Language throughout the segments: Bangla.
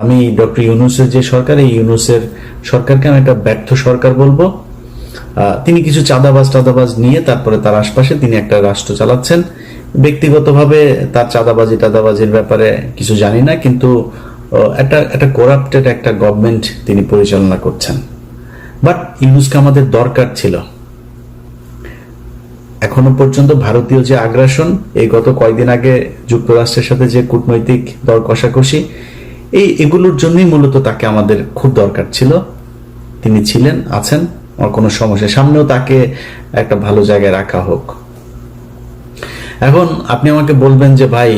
আমি ডক্টর ইউনূসের যে সরকার, এই ইউনূসের সরকারকে আমি একটা ব্যর্থ সরকার বলবো। তিনি কিছু টাদাবাজ নিয়ে তারপরে তার আশপাশে তিনি একটা রাষ্ট্র চালাচ্ছেন। ব্যক্তিগতভাবে তার টাদাবাজির ব্যাপারে কিছু জানি না, কিন্তু একটা করাপ্টেড একটা গভর্নমেন্ট তিনি পরিচালনা করছেন। বাট ইউনূসকে আমাদের দরকার ছিল। এখনো পর্যন্ত ভারতীয় যে আগ্রাসন, এই গত কয়েকদিন আগে যুক্তরাষ্ট্রের সাথে যে কূটনৈতিক দর কষাকষি, এগুলোর জন্যই মূলত তাকে আমাদের খুব দরকার ছিল। তিনি ছিলেন, আছেন, আমার কোনো সমস্যা, সামনেও তাকে একটা ভালো জায়গায় রাখা হোক। এখন আপনি আমাকে বলবেন যে ভাই,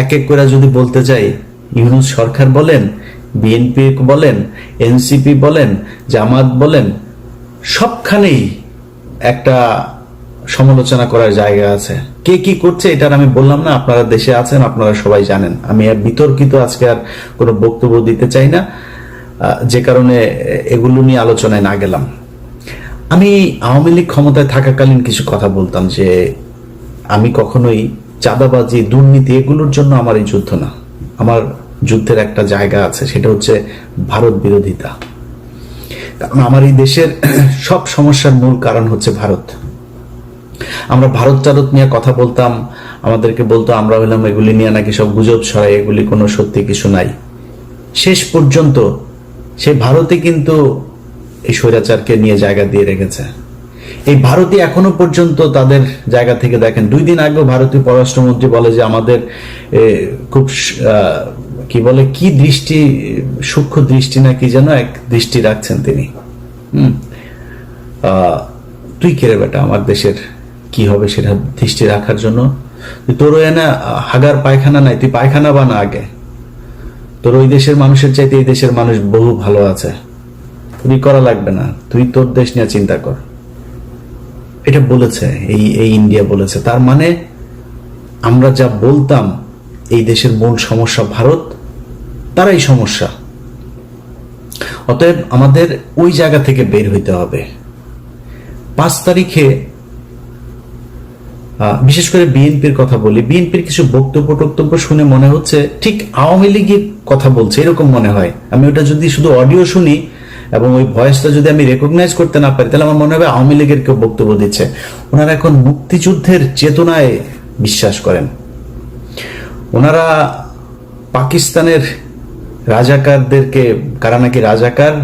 এক এক করে যদি বলতে যাই, ইউনূস সরকার বলেন, বিএনপি বলেন, এনসিপি বলেন, জামাত বলেন, সবখানেই একটা সমালোচনা করার জায়গা আছে। কে কি করছে এটার আমি বললাম না, আপনারা দেশে আছেন, আপনারা সবাই জানেন। আমি আর বিতর্কিত আজকে আর কোনো বক্তব্য দিতে চাই না, যে কারণে এগুলো নিয়ে আলোচনায় না গেলাম। আমি আওয়ামী লীগ ক্ষমতায় থাকাকালীন কিছু কথা বলতাম যে আমি কখনোই চাঁদাবাজি, দুর্নীতি এগুলোর জন্য আমার এই যুদ্ধ না। আমার যুদ্ধের একটা জায়গা আছে, সেটা হচ্ছে ভারত বিরোধিতা। কারণ আমার এই দেশের সব সমস্যার মূল কারণ হচ্ছে ভারত। আমরা ভারত নিয়ে কথা বলতাম, আমাদেরকে বলতো আমরা হইলাম এগুলি নিয়ে নাকি সব গুজব ছড়াই, এগুলি কোনো সত্যি কিছু নাই। শেষ পর্যন্ত সেই ভারতে কিন্তু এই স্বৈরাচারকে নিয়ে জায়গা দিয়ে রেখেছে। এই ভারতই এখনো পর্যন্ত তাদের জায়গা থেকে দেখেন, 2 দিন আগেও ভারতীয় পররাষ্ট্রমন্ত্রী বলে যে আমাদের খুব কি দৃষ্টি, সূক্ষ্ম দৃষ্টি না কি যেন এক দৃষ্টি রাখছেন তিনি। তুই কে রে বেটা, আমার দেশের কি হবে সেটা দৃষ্টি রাখার জন্য? তোর না হাগার পায়খানা নাই, তুই পায়খানা বানা আগে। তোর ওই দেশের মানুষের চাইতে এই দেশের মানুষ বহু ভালো আছে, তুই করা লাগবে না, তুই তোর দেশ নিয়ে চিন্তা কর। এটা বলেছে এই ইন্ডিয়া বলেছে। তার মানে আমরা যা বলতাম এই দেশের মূল সমস্যা ভারত, তারাই সমস্যা। অতএব আমাদের ওই জায়গা থেকে বের হইতে হবে। 5 তারিখে বিশেষ করে বিএনপির কথা বলি, বিএনপির কিছু বক্তব্য শুনে মনে হচ্ছে ঠিক আওয়ামী লীগের কথা বলছে, এরকম মনে হয়। আমি ওটা যদি শুধু অডিও শুনি এবং ওই ভয়েসটা যদি আমি রেকগনাইজ করতে না পারি, তাহলে আমার মনে হবে আওয়ামী লীগের কেউ বক্তব্য দিচ্ছে। ওনারা এখন মুক্তিযুদ্ধের চেতনায় বিশ্বাস করেন। ওনারা পাকিস্তানের রাজাকারদেরকে, কারা নাকি রাজাকার,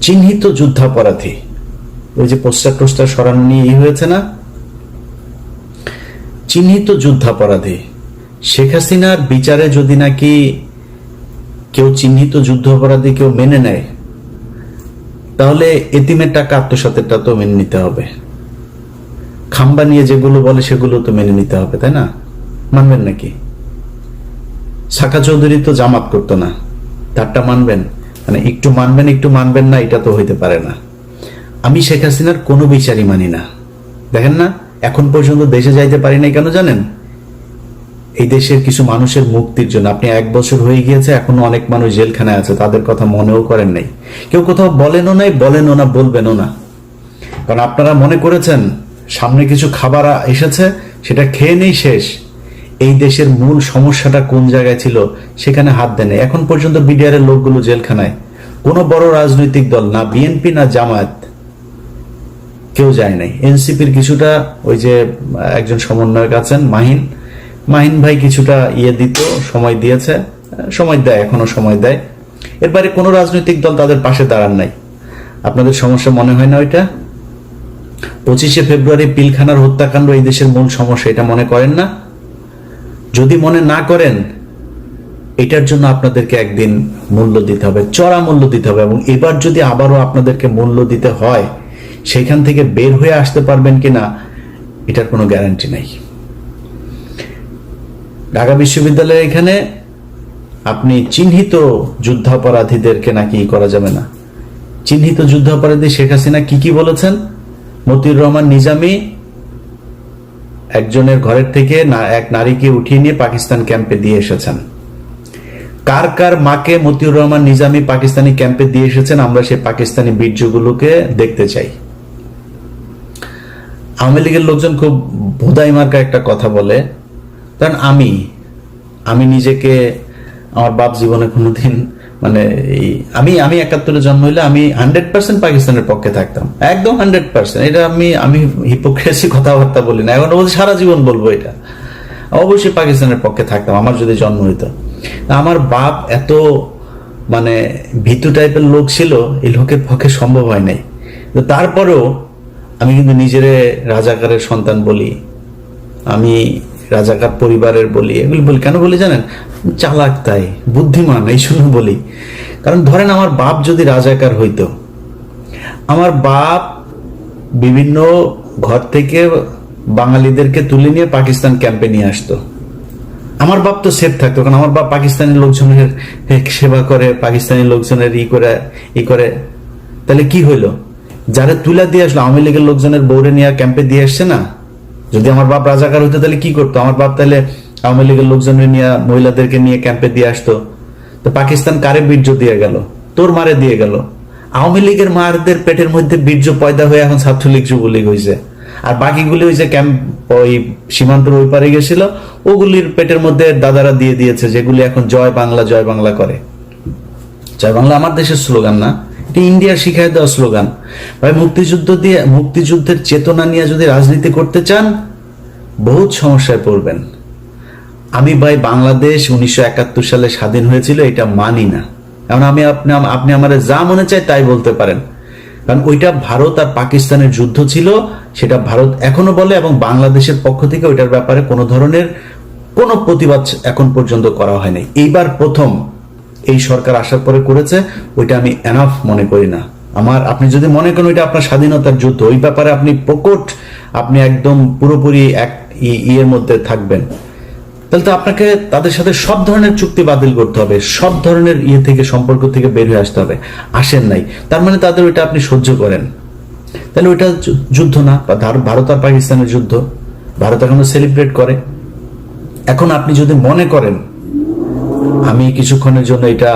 চিহ্নিত যুদ্ধাপরাধী, ওই যে পোস্টার সরানো নিয়ে হয়েছে না, চিহ্নিত যুদ্ধাপরাধী। শেখ হাসিনার বিচারে যদি নাকি কেউ চিহ্নিত যুদ্ধাপরাধী কেউ মেনে নেয়, তাহলে এতিমের টাকা আত্মসাতেরটা তো মেনে নিতে হবে। খাম্বা নিয়ে যেগুলো বলে সেগুলো তো মেনে নিতে হবে, তাই না? মানবেন নাকি? সাকা চৌধুরী তো জামাত করতো না, তারটা মানবেন? মানে একটু মানবেন একটু মানবেন না, এটা তো হইতে পারে না। আমি শেখ হাসিনার কোনো বিচারই মানি না। দেখেন না, এখন পর্যন্ত দেশে যাইতে পারি নাই কেন জানেন? এই দেশের কিছু মানুষের মুক্তির জন্য। আপনি 1 বছর হয়ে গিয়েছে, এখনো অনেক মানুষ জেলখানায় আছে, তাদের কথা মনেও করেন নাই। কেউ কোথাও বলেনও নাই, বলেনও না, বলবেনও না। কারণ আপনারা মনে করেছেন সামনে কিছু খাবার এসেছে, সেটা খেয়ে নেই, শেষ। এই দেশের মূল সমস্যাটা কোন জায়গায় ছিল সেখানে হাত দেন। এখন পর্যন্ত বিডিআর এর লোকগুলো জেলখানায়। কোনো বড় রাজনৈতিক দল, না বিএনপি না জামায়াত, কেউ যায় নাই। এনসিপির কিছুটা, ওই যে একজন সমন্বয়ক আছেন মাহিন ভাই, কিছুটা দিত, সময় দিয়েছে, সময় দেয়, এখনো সময় দেয়। এরপরে কোনো রাজনৈতিক দল তাদের পাশে দাঁড়ান নাই। আপনাদের সমস্যা মনে হয় না ওইটা? 25শে ফেব্রুয়ারি পিলখানার হত্যাকাণ্ড এই দেশের মূল সমস্যা, এটা মনে করেন না? যদি মনে না করেন, এটার জন্য আপনাদেরকে একদিন মূল্য দিতে হবে, চড়া মূল্য দিতে হবে। এবং এবার যদি আবারও আপনাদেরকে মূল্য দিতে হয়, সেখান থেকে বের হয়ে আসতে পারবেন কিনা এটার কোনো গ্যারান্টি নাই। ঢাকা বিশ্ববিদ্যালয়ের এখানে আপনি চিহ্নিত যুদ্ধাপরাধীদেরকে নাকি করা যাবে না। চিহ্নিত যুদ্ধাপরাধী শেখ হাসিনা কি বলেছেন? মতিউর রহমান নিজামী একজনের ঘরের থেকে এক নারীকে উঠিয়ে নিয়ে পাকিস্তান ক্যাম্পে দিয়ে এসেছেন। কার মাকে মতিউর রহমান নিজামী পাকিস্তানি ক্যাম্পে দিয়ে এসেছেন, আমরা সেই পাকিস্তানি বীর্যগুলোকে দেখতে চাই। আওয়ামী লীগের লোকজন খুব ভোদাই মার্কা একটা কথা বলে, কারণ আমি নিজেকে, আমার বাপ জীবনে কোনোদিন মানে আমি 71-এ জন্ম হইলে আমি 100% পাকিস্তানের পক্ষে থাকতাম, একদম 100%। এটা আমি হিপোক্রেসি কথাবার্তা বলি না, এখন বলছি সারা জীবন বলবো এটা, অবশ্যই পাকিস্তানের পক্ষে থাকতাম আমার যদি জন্ম হইতো। আমার বাপ এত মানে ভীতু টাইপের লোক ছিল, এই লোকের পক্ষে সম্ভব হয় নাই। তো তারপরেও আমি কিন্তু নিজেরে রাজাকারের সন্তান বলি, আমি রাজাকার পরিবারের বলি, এগুলি বলি কেন বলি জানেন? চালাক, তাই বুদ্ধিমান, এই জন্য বলি। কারণ ধরেন আমার বাপ যদি রাজাকার হইতো, আমার বাপ বিভিন্ন ঘর থেকে বাঙালিদেরকে তুলে নিয়ে পাকিস্তান ক্যাম্পে নিয়ে আসতো, আমার বাপ তো সেফ থাকতো, কারণ আমার বাপ পাকিস্তানি লোকজনের সেবা করে, পাকিস্তানি লোকজনের ই করে। তাহলে কি হইলো? যারা তুলা দিয়ে আসলো, আওয়ামী লীগের লোকজনের বউরে নিয়ে ক্যাম্পে দিয়ে আসছে না। যদি আমার বাপ রাজাকার হইতো তাহলে কি করতো? আমার বাপ তাহলে আওয়ামী লীগের লোকজনের নিয়ে, মহিলাদেরকে নিয়ে ক্যাম্পে দিয়ে আসতো। তো পাকিস্তান কারে বীর্য দিয়ে গেল? তোর মারে দিয়ে গেল। আওয়ামী লীগের মারদের পেটের মধ্যে বীর্য পয়দা হয়ে এখন ছাত্রলীগ যুবলীগ হয়েছে, আর বাকিগুলি ওই যে ক্যাম্প ওই সীমান্তের ওই পারে গেছিল, ওগুলির পেটের মধ্যে দাদারা দিয়ে দিয়েছে, যেগুলি এখন জয় বাংলা জয় বাংলা করে। জয় বাংলা আমার দেশের স্লোগান না, এটা ইন্ডিয়ার শিখায় দেওয়া স্লোগান। ভাই মুক্তিযুদ্ধের চেতনা নিয়ে যদি রাজনীতি করতে চান, বহুত সমস্যায় পড়বেন। আমি ভাই বাংলাদেশ 1971 সালে স্বাধীন হয়েছিল এটা মানি না। কারণ আপনি আমার যা মনে চায় তাই বলতে পারেন, কারণ ওইটা ভারত আর পাকিস্তানের যুদ্ধ ছিল, সেটা ভারত এখনো বলে, এবং বাংলাদেশের পক্ষ থেকে ওইটার ব্যাপারে কোনো ধরনের কোনো প্রতিবাদ এখন পর্যন্ত করা হয়নি। এইবার প্রথম এই সরকার আসার পরে করেছে, ওইটা আমি এনাফ মনে করি না। আপনি যদি মনে করেন ওইটা আপনার স্বাধীনতার যুদ্ধ, ওই ব্যাপারে আপনি প্রকট, আপনি একদম পুরোপুরি এক ইয়ের মধ্যে থাকবেন, তাহলে তো আপনাকে তাদের সাথে সব ধরনের চুক্তি বাতিল করতে হবে, সব ধরনের ইয়ে থেকে, সম্পর্ক থেকে বের হয়ে আসতে হবে। আসেন নাই, তার মানে তাদের ওইটা আপনি সহ্য করেন, তাহলে ওইটা যুদ্ধ না। ভারত আর পাকিস্তানের যুদ্ধ ভারত এখনো সেলিব্রেট করে। এখন আপনি যদি মনে করেন, আমি কিছুক্ষণের জন্য এটা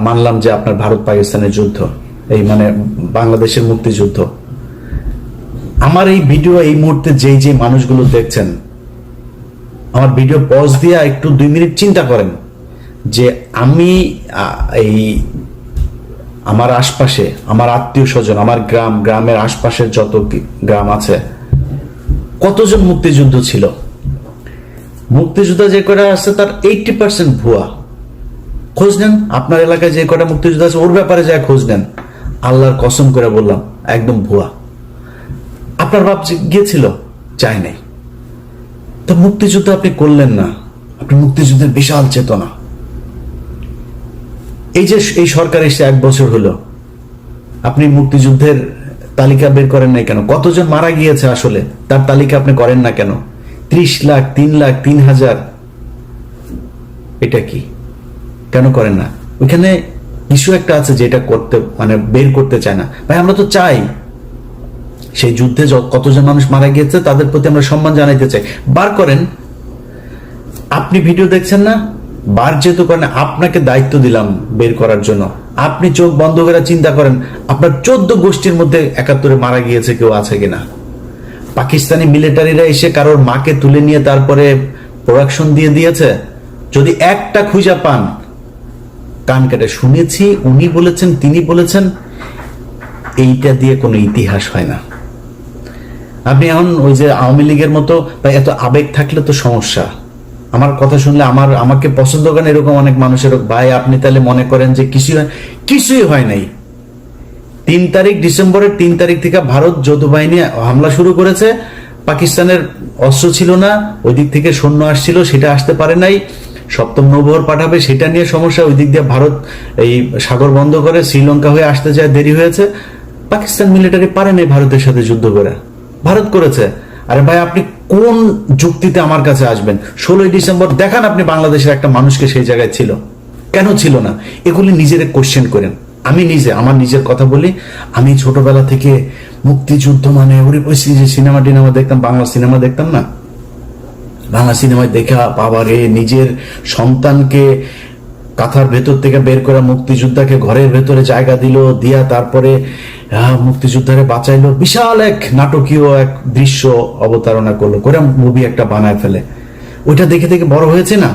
মানলাম যে আপনার ভারত পাকিস্তানের যুদ্ধ, এই মানে বাংলাদেশের মুক্তিযুদ্ধ, আমার এই ভিডিও এই মুহূর্তে যে মানুষগুলো দেখছেন, আমার ভিডিও পজ দিয়ে একটু 2 মিনিট চিন্তা করেন যে আমি আমার আশপাশে, আমার আত্মীয় স্বজন, আমার গ্রামের আশপাশের যত গ্রাম আছে, কতজন মুক্তিযুদ্ধ ছিল। মুক্তিযোদ্ধা যে কটা আছে তার 80% ভুয়া। খোঁজ নেন, আপনার এলাকায় যে কটা মুক্তিযোদ্ধা আছে ওর ব্যাপারে যা খোঁজ নেন, আল্লাহর কসম করে বললাম একদম ভুয়া। আপনার বাপ গিয়েছিল? চাই নাই। তো মুক্তিযুদ্ধ আপনি করলেন না, আপনি মুক্তিযুদ্ধের বিশাল চেতনা। এই সরকার এসে 1 বছর হলো, আপনি মুক্তিযুদ্ধের তালিকা বের করেন নাই কেন? কতজন মারা গিয়েছে আসলে তার তালিকা আপনি করেন না কেন? 30 লাখ, 3 লাখ, 3,000, এটা কি কেন করেন না? ওইখানে কিছু একটা আছে যেটা করতে মানে বের করতে চায় না। ভাই আমরা তো চাই সেই যুদ্ধে কতজন মানুষ মারা গিয়েছে তাদের প্রতি আমরা সম্মান জানাইতে চাই, বার করেন। আপনি ভিডিও দেখছেন না, বার যেহেতু করেন, আপনাকে দায়িত্ব দিলাম বের করার জন্য। আপনি চোখ বন্ধ করে চিন্তা করেন আপনার 14 গোষ্ঠীর মধ্যে 71-এ মারা গিয়েছে কেউ আছে কিনা। পাকিস্তানি মিলিটারিরা এসে কারোর মাকে তুলে নিয়ে তারপরে প্রোডাকশন দিয়ে দিয়েছে, যদি একটা খুঁজা পান কান কেটে শুনেছি, উনি বলেছেন, তিনি বলেছেন, এইটা দিয়ে কোনো ইতিহাস হয় না। আপনি এখন ওই যে আওয়ামী লীগের মতো বা এত আবেগ থাকলে তো সমস্যা। আমার কথা শুনলে আমাকে পছন্দ করেন এরকম অনেক মানুষের, ভাই আপনি তাহলে মনে করেন যে কিছুই হয় নাই। 3 তারিখ, ডিসেম্বরের 3 তারিখ থেকে ভারত যৌথ বাহিনী হামলা শুরু করেছে। পাকিস্তানের অস্ত্র ছিল না, ওই দিক থেকে সৈন্য আসছিল, সেটা আসতে পারে নাই। 7ম নৌবহর পাঠাবে, সেটা নিয়ে সমস্যা। ওই দিক দিয়ে ভারত এই সাগর বন্ধ করে শ্রীলঙ্কা হয়ে আসতে যায়, দেরি হয়েছে। পাকিস্তান মিলিটারি পারে নাই ভারতের সাথে যুদ্ধ করে, ভারত করেছে। আরে ভাই আপনি কোন যুক্তিতে আমার কাছে আসবেন? 16ই ডিসেম্বর দেখান আপনি বাংলাদেশের একটা মানুষকে সেই জায়গায় ছিল, কেন ছিল না? এগুলি নিজের কোশ্চেন করেন। আমি আমার নিজের কথা বলি, আমি ছোটবেলা থেকে মুক্তিযুদ্ধ মানে ওই যে সিনেমা দেখতাম, বাংলা সিনেমা দেখতাম না, বাংলা সিনেমায় দেখা বাবারে নিজের সন্তানকে কাঁথার ভেতর থেকে বের করে মুক্তিযোদ্ধাকে ঘরের ভেতরে জায়গা দিয়া তারপরে মুক্তিযোদ্ধারে বাঁচাইলো, বিশাল এক নাটকীয় এক দৃশ্য অবতারণা করলো, করে মুভি একটা বানায় ফেলে। ওইটা দেখে দেখে বড় হয়েছে না,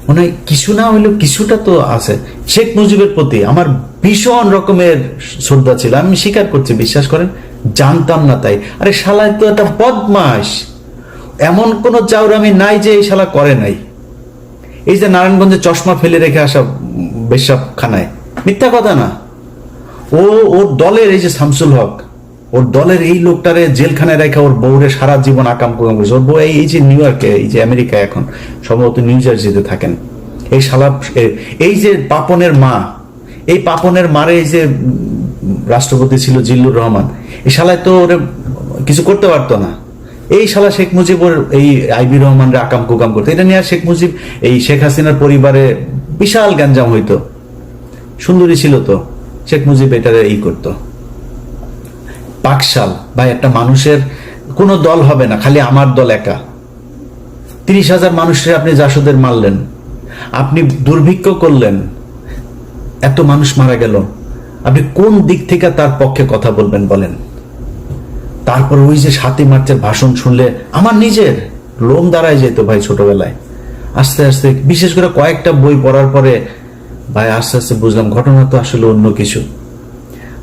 মনে হয় কিছু না হইলেও কিছুটা তো আছে। শেখ মুজিবের প্রতি আমার ভীষণ রকমের শ্রদ্ধা ছিল, আমি স্বীকার করছি, বিশ্বাস করেন জানতাম না তাই। আরে শালায় তো একটা বদমাস, এমন কোন চাউরামি নাই যে এই শালা করে নাই। এই যে নারায়ণগঞ্জে চশমা ফেলে রেখে আসা বেশ্যাপ খানায়, মিথ্যা কথা না। ওর দলের এই যে শামসুল হক, ওর দলের এই লোকটারে জেলখানায় রেখে ওর বউরে সারা জীবন আকাম কুকাম করেছে। ওর বউ এই যে নিউ ইয়র্কে, এই যে আমেরিকায় এখন সম্ভবত নিউ জার্সিতে থাকেন। এই শালা, এই যে পাপনের মা, এই পাপনের মারে এই যে রাষ্ট্রপতি ছিল জিল্লুর রহমান, এই শালায় তো ওরে কিছু করতে পারতো না। এই শালা শেখ মুজিব ওর এই আইবি রহমানরে আকাম কুকাম করতো। এটা নিয়ে শেখ মুজিব এই শেখ হাসিনার পরিবারে বিশাল গ্যাঞ্জাম হইতো। সুন্দরী ছিল তো, শেখ মুজিব এটারে ই করতো। পাকশাল ভাই, একটা মানুষের কোনো দল হবে না, খালি আমার দল একা। 30,000 মানুষের আপনি জাসদের মারলেন, আপনি দুর্ভিক্ষ করলেন, এত মানুষ মারা গেল, আপনি কোন দিক থেকে তার পক্ষে কথা বলবেন বলেন? তারপর ওই যে 7ই মার্চের ভাষণ শুনলে আমার নিজের লোম দাঁড়ায় যেত ভাই। ছোটবেলায় আস্তে আস্তে, বিশেষ করে কয়েকটা বই পড়ার পরে ভাই আস্তে আস্তে বুঝলাম ঘটনা তো আসলে অন্য কিছু।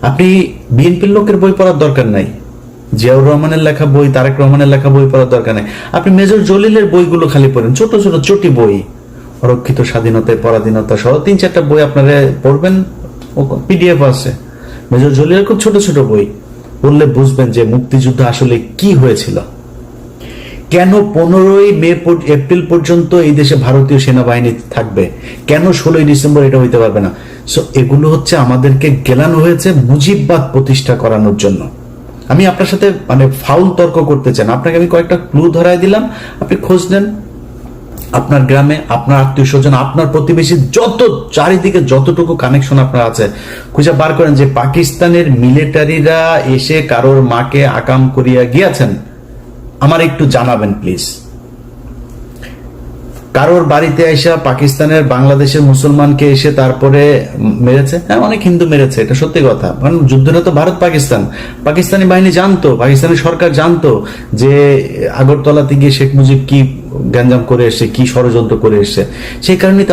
আপনি বিএনপির লোকের বই পড়ার দরকার নাই, জিয়াউর রহমানের লেখা বই, তারেক রহমানের লেখা বই পড়ার দরকার নাই। আপনি মেজর জলিলের বইগুলো খালি পড়েন, ছোট ছোট চটি বই, অরক্ষিত স্বাধীনতায় পরাধীনতা সহ 3-4টা বই আপনারা পড়বেন, পিডিএফ আছে। মেজর জলিলের খুব ছোট ছোট বই পড়লে বুঝবেন যে মুক্তিযুদ্ধ আসলে কি হয়েছিল, কেন 15ই মে এপ্রিল পর্যন্ত এই দেশে ভারতীয় সেনাবাহিনী থাকবে, কেন 16ই ডিসেম্বর এটা হইতে পারবে না। সো এগুলো হচ্ছে আমাদেরকে গেলানো হয়েছে মুজিববাদ প্রতিষ্ঠা করানোর জন্য। আমি আপনার সাথে মানে ফাউল তর্ক করতে চান, আপনাকে আমি কয়েকটা ক্লু ধরাই দিলাম, আপনি খোঁজ নেন। আপনার গ্রামে, আপনার আত্মীয় স্বজন, আপনার প্রতিবেশী, যত চারিদিকে যতটুকু কানেকশন আপনার আছে, খুঁজে বার করেন যে পাকিস্তানের মিলিটারিরা এসে কারোর মাকে আকাম করিয়া গিয়েছেন, আমার একটু জানাবেন প্লিজ। কারোর বাড়িতে এসে পাকিস্তানের বাংলাদেশের মুসলমানকে এসে তারপরে মেরেছে? হ্যাঁ, অনেক হিন্দু মেরেছে, এটা সত্যি কথা। কারণ যুদ্ধটা তো ভারত পাকিস্তান, পাকিস্তানি বাহিনী জানতো, পাকিস্তানি সরকার জানতো যে আগরতলাতে গিয়ে শেখ মুজিব কি গ্যাঞ্জাম করে এসছে, কি ষড়যন্ত্র করে এসছে। সেই কারণে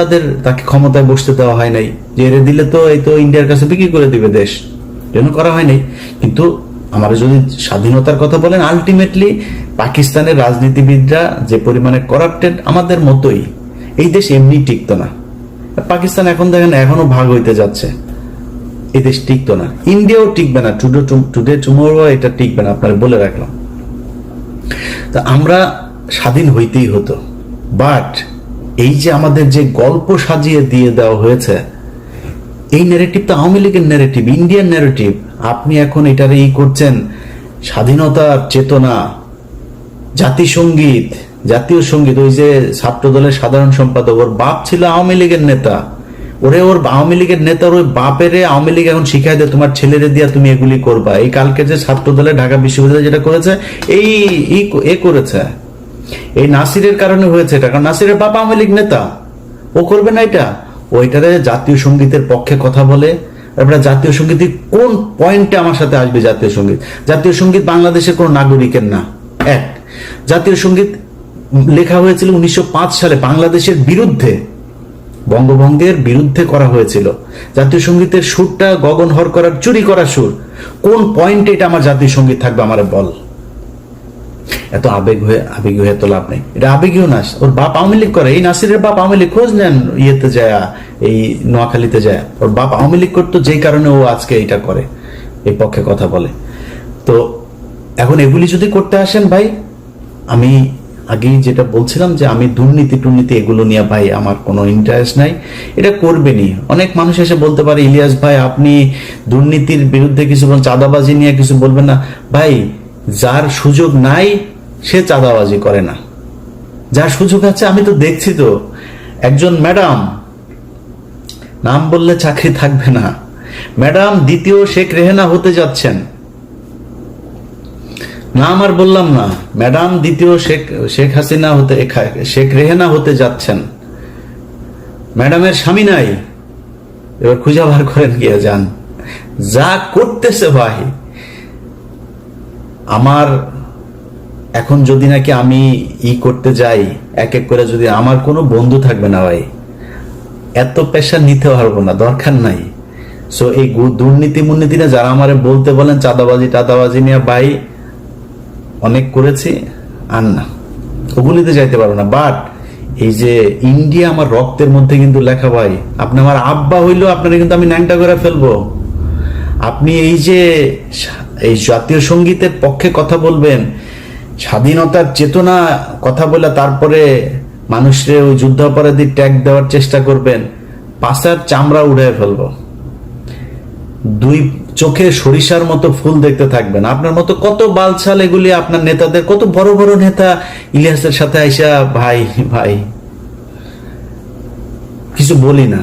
তাকে ক্ষমতায় বসতে দেওয়া হয় নাই, যে এর দিলে তো এই তো ইন্ডিয়ার কাছে বিক্রি করে দিবে দেশ, জন্য করা হয় নাই। কিন্তু আমরা যদি স্বাধীনতার কথা বলেন, আলটিমেটলি পাকিস্তানের রাজনীতিবিদরা যে পরিমাণে করাপ্টেড, আমাদের মতোই, এই দেশ এমনি টিকতো না। পাকিস্তান এখন দেখেন এখনো ভাগ হইতে যাচ্ছে, এই দেশ টিকতো না, ইন্ডিয়াও টিকবে না, টুডে টুমোরো এটা টিকবে না, আপনারা বলে রাখলাম। তা আমরা স্বাধীন হইতেই হতো, বাট এই যে আমাদের যে গল্প সাজিয়ে দিয়ে দেওয়া হয়েছে, এই ন্যারেটিভ তো আওয়ামী লীগের ন্যারেটিভ, ইন্ডিয়ান ন্যারেটিভ। আপনি এখন এটারে করছেন স্বাধীনতার চেতনা, জাতিসঙ্গীত, জাতীয় সঙ্গীত। ওই যে ছাত্র দলের সাধারণ সম্পাদক, ওর বাপ ছিল আওয়ামী লীগের নেতা, ওর আওয়ামী লীগের নেতার ওই বাপেরে আওয়ামী লীগ এখন শিখাই দেয় তোমার ছেলেরে দিয়া তুমি এগুলি করবা। এই কালকে যে ছাত্র দলের ঢাকা বিশ্ববিদ্যালয় যেটা করেছে, এই করেছে, এই নাসিরের কারণে হয়েছে এটা, কারণ নাসিরের বাপ আওয়ামী লীগ নেতা, ও করবে না এটা। ওইটারে জাতীয় সঙ্গীতের পক্ষে কথা বলে। আপনারা জাতীয় সঙ্গীত কোন পয়েন্টে আমার সাথে আসবে? জাতীয় সঙ্গীত, জাতীয় সঙ্গীত বাংলাদেশের কোন নাগরিকের না। এক, জাতীয় সঙ্গীত লেখা হয়েছিল 1905 সালে বাংলাদেশের বিরুদ্ধে, বঙ্গভঙ্গের বিরুদ্ধে করা হয়েছিল। জাতীয় সঙ্গীতের সুরটা গগনহর করার, চুরি করা সুর। কোন পয়েন্টে এটা আমার জাতীয় সঙ্গীত থাকবে? আমার বল। এত আবেগী হয়ে তো লাভ নেই, এটা আবেগীয় না। ওর বাপ আওয়ামী লীগ করে, এই নাসিরের বাপ আওয়ামী লীগ, খোঁজ নেন ইয়েতে যায়, এই নোয়াখালীতে যায়, ওর বাপ আওয়ামী লীগ করতো, যেই কারণে ও আজকে এটা করে, এই পক্ষে কথা বলে। তো এখন এগুলি যদি করতে আসেন ভাই, আমি আগেই যেটা বলছিলাম যে আমি দুর্নীতি এগুলো নিয়ে ভাই আমার কোনো ইন্টারেস্ট নাই, এটা করবেনি। অনেক মানুষ এসে বলতে পারে ইলিয়াস ভাই আপনি দুর্নীতির বিরুদ্ধে কিছু বলেন, চাঁদাবাজি নিয়ে কিছু বলবেন না। ভাই, যার সুযোগ নাই সে চাঁদাবাজি করে না, যার সুযোগ আছে, আমি তো দেখছি তো, একজন ম্যাডাম, নাম বললে চাকরি থাকবে না, ম্যাডাম দ্বিতীয় শেখ রেহেনা হতে যাচ্ছেন, নাম আর বললাম না, ম্যাডাম দ্বিতীয় শেখ হাসিনা হতে, শেখ রেহেনা হতে যাচ্ছেন। ম্যাডামের স্বামী নাই, এবার খুঁজে বার করেন গিয়ে যান, যা করতেছে ভাই। আমার এখন যদি নাকি আমি করতে যাই এক এক করে, যদি আমার কোনো বন্ধু থাকবে না ভাই, এত প্রেশার নিতে পারবো না, দরকার নাই। সো এই দুর্নীতি মুর্নীতি না যারা আমারে বলতে বলেন চাঁদাবাজি টাদাবাজি নিয়ে, ভাই অনেক করেছি, আর না ওগুলিতে যাইতে পারবো না। বাট এই যে ইন্ডিয়া আমার রক্তের মধ্যে কিন্তু লেখা, ভাই আপনি আমার আব্বা হইলেও আপনারা কিন্তু আমি ন্যাংটা করে ফেলবো। আপনি এই যে এই জাতীয় সঙ্গীতের পক্ষে কথা বলবেন, স্বাধীনতার চেতনা কথা বলে তারপরে মানুষের ওই যুদ্ধাপরাধী ট্যাগ দেওয়ার চেষ্টা করবেন, পাশার চামড়া উড়ায় ফেলবো। দুই চোখে সরিষার মতো ফুল দেখতে থাকবেন। আপনার মতো কত বালছাল এগুলি আপনার নেতাদের, কত বড় বড় নেতা ইলিয়াসের সাথে আইসা ভাই ভাই কিছু বলি না,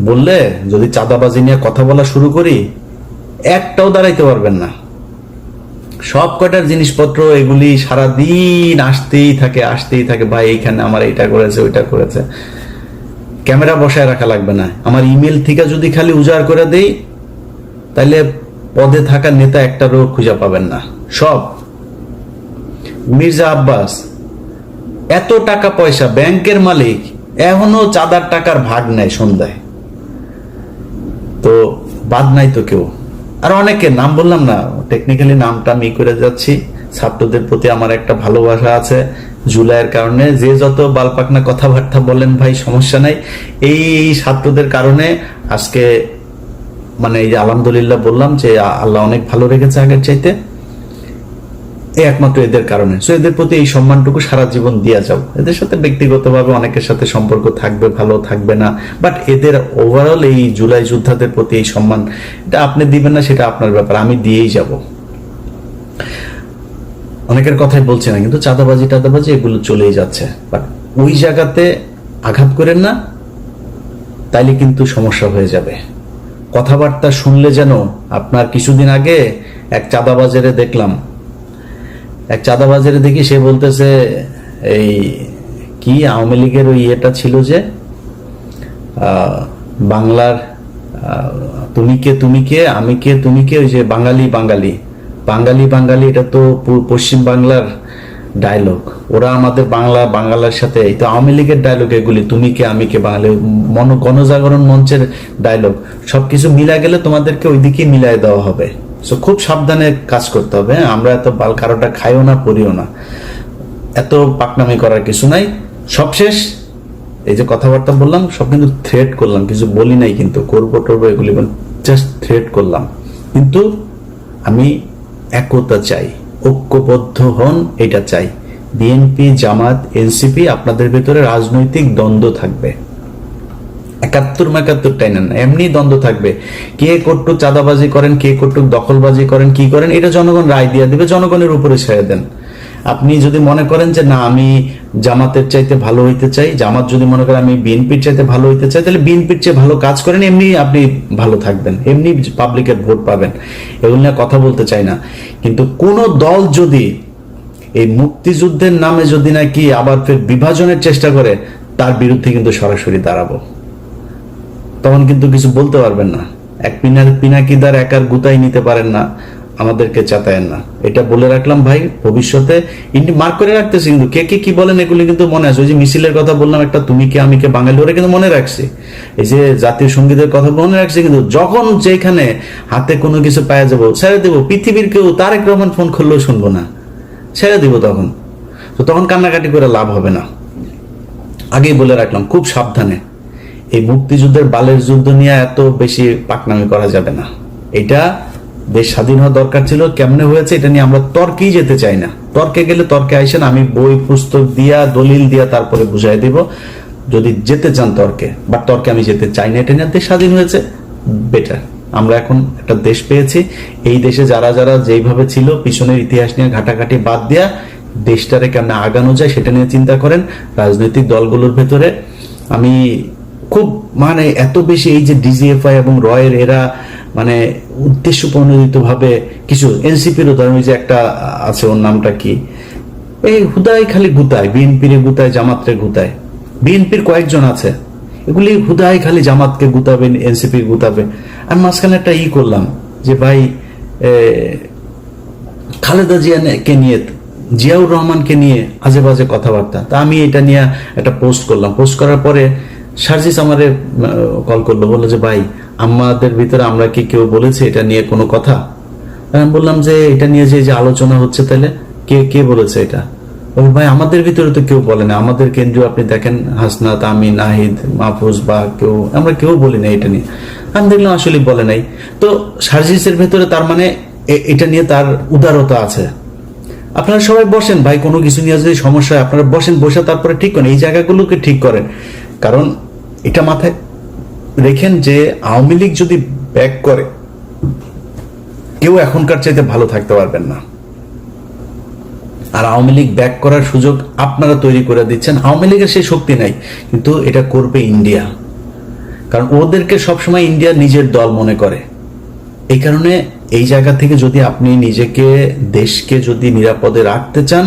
বললে যদি চাঁদাবাজি নিয়ে কথা বলা শুরু করি একটাও দাঁড়াইতে পারবেন না। সব কয়টার জিনিসপত্র এগুলি সারাদিন আসতেই থাকে, ভাই এইখানে আমার এইটা করেছে ওইটা করেছে। ক্যামেরা বসায় রাখা লাগবে না, আমার ইমেল থেকে যদি খালি উজাড় করে দেই তাহলে পদে থাকা নেতা একটারও খুঁজে পাবেন না। সব মির্জা আব্বাস এত টাকা পয়সা, ব্যাংকের মালিক, এখনো চাঁদার টাকার ভাগ নেয় সন্ধ্যায়, তো বাদ নাই তো কেউ। আর অনেকে নাম বললাম না, টেকনিক্যালি নামটা আমি করে যাচ্ছি। ছাত্রদের প্রতি আমার একটা ভালোবাসা আছে জুলাইয়ের কারণে, যে যত বালপাকনা কথাবার্তা বলেন ভাই সমস্যা নাই। এই ছাত্রদের কারণে আজকে মানে এই যে আলহামদুলিল্লাহ বললাম যে আল্লাহ অনেক ভালো রেখেছে আগের চাইতে, এই একমাত্র এদের কারণে। সো এদের প্রতি এই সম্মানটুকু সারা জীবন দিয়া যাও। এদের সাথে ব্যক্তিগতভাবে অনেকের সাথে সম্পর্ক থাকবে, ভালো থাকবে না, বাট এদের ওভারঅল এই জুলাই যোদ্ধাদের প্রতি এই সম্মান, এটা আপনি দিবেন না সেটা আপনার ব্যাপার, আমি দিয়েই যাব। অনেকের কথাই বলছে না, কিন্তু চাঁদাবাজি টাদাবাজি এগুলো চলেই যাচ্ছে, বাট ওই জায়গাতে আঘাত করেন না, তাইলে কিন্তু সমস্যা হয়ে যাবে। কথাবার্তা শুনলে যেন আপনার, কিছুদিন আগে এক চাঁদাবাজারে দেখলাম, এক চাঁদাবাজারে দেখি সে বলতেছে এই কি আওয়ামী লীগের ওই ইয়েটা ছিল যে বাংলার তুমি কে আমি কে তুমি কে, ওই যে বাঙালি বাঙালি বাঙালি বাঙালি, এটা তো পশ্চিম বাংলার ডায়লগ। ওরা আমাদের বাংলার সাথে, এই তো আওয়ামী লীগের ডায়লগ এগুলি, তুমি কে আমি কে বাঙালি, গণজাগরণ মঞ্চের ডায়লগ। সবকিছু মিলা গেলে তোমাদেরকে ওইদিকে মিলাই দেওয়া হবে। সো খুব সাবধানে কাজ করতে হবে। আমরা এত বাল কারোটা খাইও না, পড়িও না, এত পাকনামি করার কিছু নাই। সবশেষ এই যে কথাবার্তা বললাম সব কিন্তু থ্রেট করলাম, কিছু বলি নাই কিন্তু করবো টরবো এগুলি, জাস্ট থ্রেট করলাম। কিন্তু আমি একতা চাই, ঐক্যবদ্ধ হন, এটা চাই। বিএনপি জামাত এনসিপি আপনাদের ভেতরে রাজনৈতিক দ্বন্দ্ব থাকবে, 71 টাইনেন না, এমনি দ্বন্দ্ব থাকবে। কে কটুক চাঁদাবাজি করেন, কে কটুক দখলবাজি করেন, কি করেন, এটা জনগণ রায় দিয়ে দিবে, জনগণের উপরে ছেড়ে দেন। আপনি যদি মনে করেন যে না আমি জামাতের চাইতে ভালো হইতে চাই, জামাত যদি মনে করেন আমি বিএনপির চাইতে ভালো হইতে চাই, তাহলে বিএনপির চেয়ে ভালো কাজ করেন, এমনি আপনি ভালো থাকবেন, এমনি পাবলিকের ভোট পাবেন। এগুলো নিয়ে কথা বলতে চাই না, কিন্তু কোন দল যদি এই মুক্তিযুদ্ধের নামে যদি নাকি আবার ফের বিভাজনের চেষ্টা করে, তার বিরুদ্ধে কিন্তু সরাসরি দাঁড়াবো। তখন কিন্তু কিছু বলতে পারবেন না। এক পিনাকিদার একার গুতাই নিতে পারেন না, আমাদেরকে চাতায়েন না, এটা বলে রাখলাম ভাই। ভবিষ্যতে মার্ক করে রাখতেছি, কিন্তু কে কে কি বলেন এগুলি কিন্তু মনে আছে। ওই যে মিছিলের কথা বললাম একটা, তুমি কে আমি কে বাঙালি, ওরা কিন্তু মনে রাখছে। এই যে জাতীয় সঙ্গীতের কথা মনে রাখছে, কিন্তু যখন যেখানে হাতে কোনো কিছু পাওয়া যাবো ছেড়ে দেবো। পৃথিবীর কেউ তারেক রহমান ফোন করলেও শুনবো না, ছেড়ে দিব তখন। তো তখন কান্নাকাটি করে লাভ হবে না। আগেই বলে রাখলাম খুব সাবধানে, এই মুক্তিযুদ্ধের বালের যুদ্ধ নিয়ে এত বেশি পাকনামি করা যাবে না। এটা দেশ স্বাধীন হওয়া দরকার ছিল, কেমনে হয়েছে এটা নিয়ে আমরা তর্কেই যেতে চাই না। তর্কে গেলে তর্কে আইসেন, আমি বই পুস্তক দিয়া দলিল দিয়া তারপরে বুঝাই দিব যদি যেতে চান তর্কে, বা তর্কে আমি যেতে চাই না। এটা নিয়ে দেশ স্বাধীন হয়েছে, বেটার। আমরা এখন একটা দেশ পেয়েছি, এই দেশে যারা যারা যেইভাবে ছিল পিছনের ইতিহাস নিয়ে ঘাটাঘাটি বাদ দিয়া দেশটারে কেমনে আগানো যায় সেটা নিয়ে চিন্তা করেন। রাজনৈতিক দলগুলোর ভেতরে আমি খুব মানে এত বেশি এই যে ডিজিএফআই এবং রয়ের এরা মানে উদ্দেশ্য প্রণোদিত ভাবে কিছু, এনসিপির উদাহরণ যে একটা আছে, ওর নামটা কি, এই হুদায় খালি গুতায়, বিএনপির গুতায়, জামাতরে গুতায়। বিএনপির কয়েকজন আছে, এগুলি হুদায় খালি জামাতকে গুতাবে, এনসিপি গুতাবে। আমি মাঝখানে একটা করলাম যে ভাই খালেদা জিয়াকে নিয়ে, জিয়াউর রহমানকে নিয়ে আজে বাজে কথাবার্তা, তা আমি এটা নিয়ে একটা পোস্ট করলাম। পোস্ট করার পরে সার্জিস আমারে কল করলো, বললো যে ভাই আমাদের ভিতরে আমরা কি কেউ বলেছে এটা নিয়ে কোনো কথা? আমি বললাম যে এটা নিয়ে যে আলোচনা হচ্ছে, তাহলে কে কে বলেছে এটা? ভাই আমাদের ভিতরে তো কেউ বলে না, আমাদের কেন্দ্রীয় আপনি দেখেন হাসনাত, আমি, নাহিদ, মাহফুজ বা কেউ, আমরা কেউ বলি না এটা নিয়ে। আমি দেখলাম আসলে বলে নাই। তো সার্জিসের ভেতরে তার মানে এটা নিয়ে তার উদারতা আছে। আপনারা সবাই বসেন ভাই, কোনো কিছু নিয়ে যদি সমস্যা হয় আপনারা বসেন, বসে তারপরে ঠিক করেন, এই জায়গাগুলোকে ঠিক করেন। কারণ এটা মাথায় রেখেন যে আওয়ামী লীগ যদি ব্যাক করে, কেউ এখনকার চাইতে ভালো থাকতে পারবেন না। আর আওয়ামী লীগ ব্যাক করার সুযোগ আপনারা তৈরি করে দিচ্ছেন। আওয়ামী লীগের সেই শক্তি নাই, কিন্তু এটা করবে ইন্ডিয়া, কারণ ওদেরকে সবসময় ইন্ডিয়া নিজের দল মনে করে। এই কারণে এই জায়গা থেকে যদি আপনি নিজেকে, দেশকে যদি নিরাপদে রাখতে চান,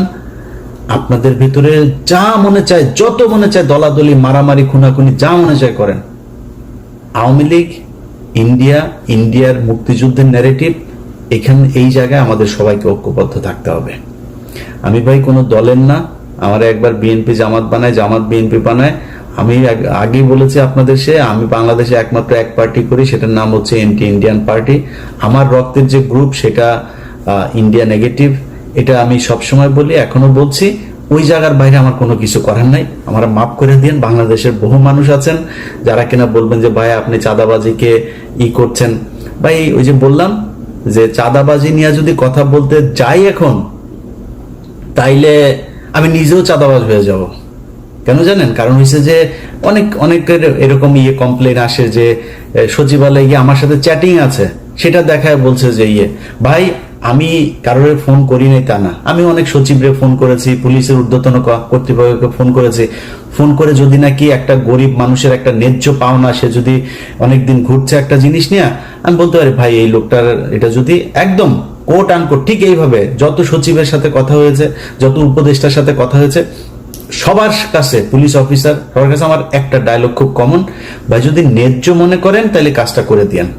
আপনাদের ভিতরে যা মনে চায়, যত মনে চায় দলাদলি, মারামারি, খুনাখুনি, যা মনে চায় করেন। আওয়ামী লীগ, ইন্ডিয়া, ইন্ডিয়ার মুক্তিযুদ্ধের ন্যারেটিভ, এখানে এই জায়গায় আমাদের সবাইকে ঐক্যবদ্ধ থাকতে হবে। আমি ভাই কোনো দলের না, আমার একবার বিএনপি জামাত বানায়, জামাত বিএনপি বানায়। আমি আগেই বলেছি আপনাদের, আমি বাংলাদেশে একমাত্র এক পার্টি করি, সেটার নাম হচ্ছে এন্টি ইন্ডিয়ান পার্টি। আমার রক্তের যে গ্রুপ সেটা ইন্ডিয়া নেগেটিভ, এটা আমি সবসময় বলি, এখনো বলছি। ওই জায়গার বাইরে আমার কোনো কিছু করার নাই, আমার মাফ করে দিন। বাংলাদেশের বহু মানুষ আছেন যারা কিনা বলবেন যে ভাই আপনি চাঁদাবাজিকে করছেন। ভাই ওই যে বললাম যে চাঁদাবাজি নিয়ে যদি কথা বলতে যাই এখন, তাইলে আমি নিজেও চাঁদাবাজ হয়ে যাব। কেন জানেন? কারণ হচ্ছে যে অনেকের এরকম কমপ্লেন আসে যে সচিবালয়ে গিয়ে আমার সাথে চ্যাটিং আছে, সেটা দেখায় বলছে যে ভাই আমি কারোর ফোন করি নাই তা না, আমি অনেক সচিবরে ফোন করেছি, পুলিশের ঊর্ধ্বতন কর্তৃপক্ষকে ফোন করেছি। ফোন করে যদি নাকি একটা গরিব মানুষের একটা ন্যায্য পাওনা, সে যদি অনেকদিন ঘুরছে একটা জিনিস নিয়ে, আমি বলতে পারি ভাই এই লোকটার এটা যদি একদম কোট আনকোট ঠিক এইভাবে যত সচিবের সাথে কথা হয়েছে, যত উপদেষ্টার সাথে কথা হয়েছে, সবার কাছে, পুলিশ অফিসার সবার কাছে আমার একটা ডায়লগ খুব কমন, ভাই যদি ন্যায্য মনে করেন তাহলে কাজটা করে দিয়েন।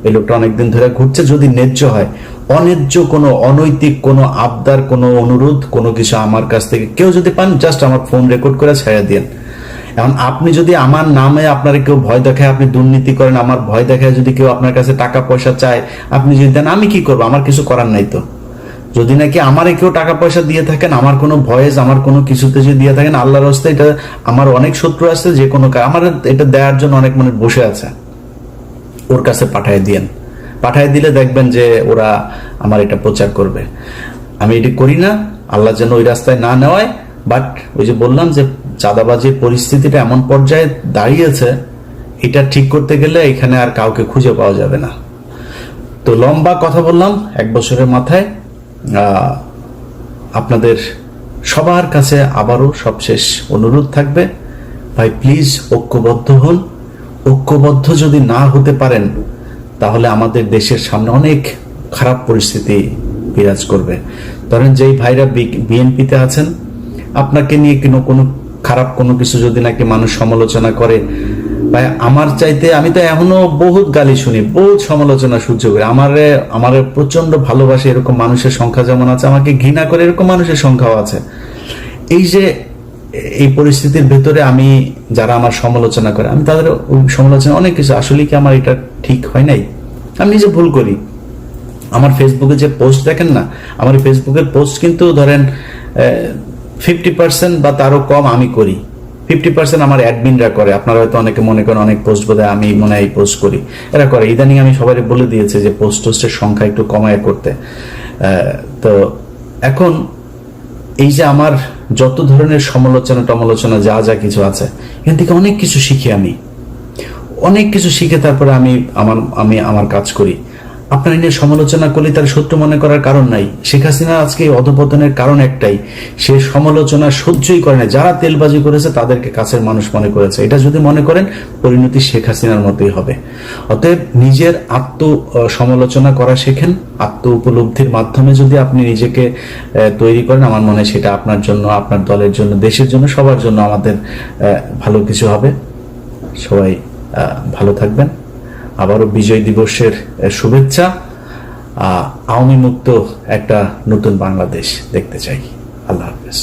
এই লোকটা অনেকদিন ধরে ঘুরছে, যদি ন্যায্য হয়, অন্যায্য কোনো, অনৈতিক কোনো আবদার, কোনো অনুরোধ, কোনো কিছু আমার কাছ থেকে কেউ যদি পান, জাস্ট আমার ফোন রেকর্ড করে ছেড়ে দিয়েন। এখন আপনি যদি আমার নামে আপনার কেউ ভয় দেখায়, আপনি দুর্নীতি করেন, আমার ভয় দেখায় যদি কেউ আপনার কাছে টাকা পয়সা চায়, আপনি যদি দেন, আমি কি করবো? আমার কিছু করার নাই তো। যদি নাকি আমারে কেউ টাকা পয়সা দিয়ে থাকেন, আমার কোনো ভয়েস, আমার কোনো কিছুতে যদি দিয়ে থাকেন, আল্লাহর রাস্তায়, এটা আমার অনেক শত্রু আছে, যে কোনো আমার এটা দেওয়ার জন্য অনেক মানুষ বসে আছে, ওর কাছে পাঠিয়ে দিয়েন। পাঠিয়ে দিলে দেখবেন যে ওরা আমার এটা প্রচার করবে। আমি এটি করি না, আল্লাহ যেন ওই রাস্তায় না নেওয়ায়। বাট ওই যে বললাম যে চাঁদাবাজির পরিস্থিতিটা এমন পর্যায়ে দাঁড়িয়েছে, এটা ঠিক করতে গেলে এখানে আর কাউকে খুঁজে পাওয়া যাবে না। তো লম্বা কথা বললাম 1 বছরের মাথায়। আপনাদের সবার কাছে আবারও সবশেষ অনুরোধ থাকবে, ভাই প্লিজ ঐক্যবদ্ধ হন। ঐক্যবদ্ধ যদি না হতে পারেন, তাহলে আমাদের দেশের সামনে অনেক খারাপ পরিস্থিতি বিরাজ করবে। ধরেন যেই ভাইরা বিএনপিতে আছেন, আপনাকে নিয়ে কোনো খারাপ কোনো কিছু যদি নাকি মানুষ সমালোচনা করে, ভাই আমার চাইতে, আমি তো এখনো বহুত গালি শুনি, বহুত সমালোচনা সহ্য করি। আমার প্রচন্ড ভালোবাসে এরকম মানুষের সংখ্যা যেমন আছে, আমাকে ঘৃণা করে এরকম মানুষের সংখ্যাও আছে। এই যে এই পরিস্থিতির ভেতরে আমি, যারা আমার সমালোচনা করে, আমি তাদের সমালোচনা অনেক কিছু, আসলে কি আমার এটা ঠিক হয় নাই, আমি নিজে ভুল করি। আমার ফেসবুকে যে পোস্ট দেখেন না, আমার ফেসবুকের পোস্ট কিন্তু ধরেন 50% বা তারও কম আমি করি, 50% আমার অ্যাডমিনরা করে। আপনারা হয়তো অনেকে মনে করেন অনেক পোস্ট বোধহয় আমি মনে হয় পোস্ট করি, এরা করে। ইদানিং আমি সবাই বলে দিয়েছে যে পোস্টের সংখ্যা একটু কমায় করতে। তো এখন এই যে আমার যত ধরনের সমালোচনা যা যা কিছু আছে, এখান থেকে অনেক কিছু শিখি, আমি অনেক কিছু শিখে তারপরে আমি আমার কাজ করি। আপনার নিয়ে সমালোচনা করলে তার সত্য মনে করার কারণ নাই। শেখ হাসিনা আজকে অধপতনের কারণ একটাই, সে সমালোচনা সহ্যই করে না। যারা তেলবাজি করেছে তাদেরকে কাছের মানুষ মনে করেছে। এটা যদি মনে করেন, পরিণতি শেখ হাসিনার মতোই হবে। অতএব নিজের সমালোচনা করা শেখেন। আত্ম উপলব্ধির মাধ্যমে যদি আপনি নিজেকে তৈরি করেন, আমার মনে হয় সেটা আপনার জন্য, আপনার দলের জন্য, দেশের জন্য, সবার জন্য আমাদের ভালো কিছু হবে। সবাই ভালো থাকবেন। আবারও বিজয় দিবসের শুভেচ্ছা। আওয়ামী মুক্ত একটা নতুন বাংলাদেশ দেখতে চাই। আল্লাহ হাফেজ।